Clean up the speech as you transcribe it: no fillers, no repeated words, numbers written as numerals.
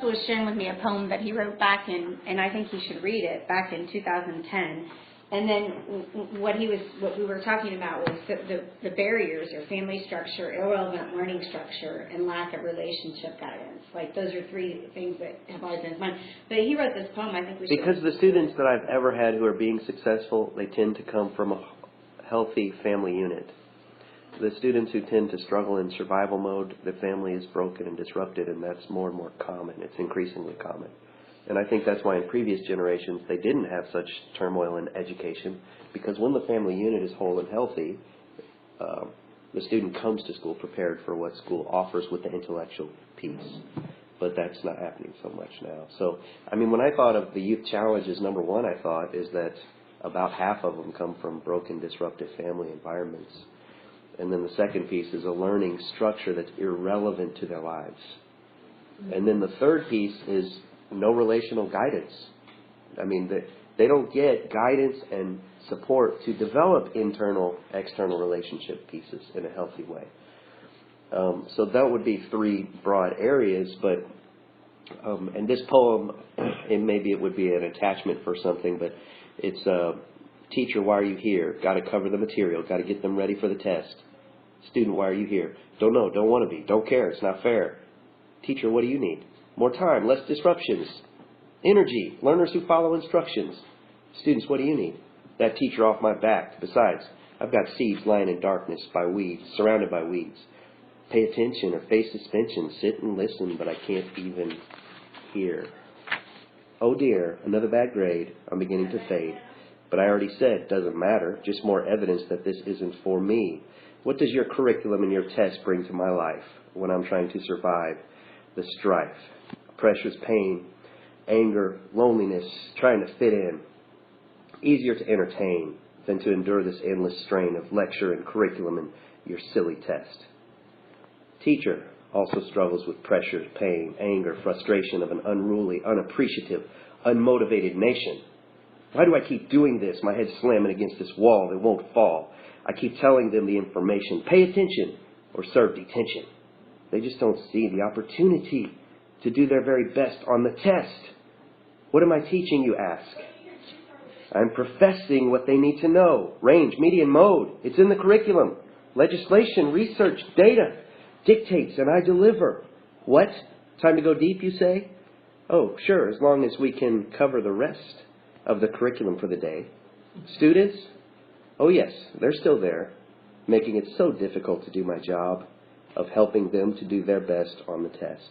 was sharing with me a poem that he wrote back in, and I think he should read it, back in 2010. And then what we were talking about was the barriers or family structure, irrelevant learning structure, and lack of relationship guidance. Like those are three things that have always been fun. But he wrote this poem. I think we should. Because the students that I've ever had who are being successful, they tend to come from a healthy family unit. The students who tend to struggle in survival mode, the family is broken and disrupted, and that's more and more common. It's increasingly common. And I think that's why in previous generations they didn't have such turmoil in education, because when the family unit is whole and healthy, the student comes to school prepared for what school offers with the intellectual piece. But that's not happening so much now. So, I mean, when I thought of the youth challenges, number one I thought is that about half of them come from broken, disruptive family environments. And then the second piece is a learning structure that's irrelevant to their lives. And then the third piece is no relational guidance. I mean, they don't get guidance and support to develop internal, external relationship pieces in a healthy way. So that would be three broad areas, but and this poem, maybe it would be an attachment for something, but it's teacher, why are you here? Got to cover the material, got to get them ready for the test. Student, why are you here? Don't know, don't want to be, don't care, it's not fair. Teacher, what do you need? More time, less disruptions. Energy, learners who follow instructions. Students, what do you need? That teacher off my back. Besides, I've got seeds lying in darkness by weeds, surrounded by weeds. Pay attention or face suspension. Sit and listen, but I can't even hear. Oh dear, another bad grade. I'm beginning to fade. But I already said, doesn't matter. Just more evidence that this isn't for me. What does your curriculum and your test bring to my life when I'm trying to survive the strife, pressures, pain, anger, loneliness, trying to fit in? Easier to entertain than to endure this endless strain of lecture and curriculum and your silly test. Teacher also struggles with pressures, pain, anger, frustration of an unruly, unappreciative, unmotivated nation. Why do I keep doing this? My head's slamming against this wall that won't fall. I keep telling them the information. Pay attention or serve detention. They just don't see the opportunity to do their very best on the test. What am I teaching, you ask? I'm professing what they need to know. Range, median, mode. It's in the curriculum. Legislation, research, data. Dictates and I deliver. What? Time to go deep, you say? Oh, sure, as long as we can cover the rest of the curriculum for the day. Students? Oh yes, they're still there, making it so difficult to do my job of helping them to do their best on the test.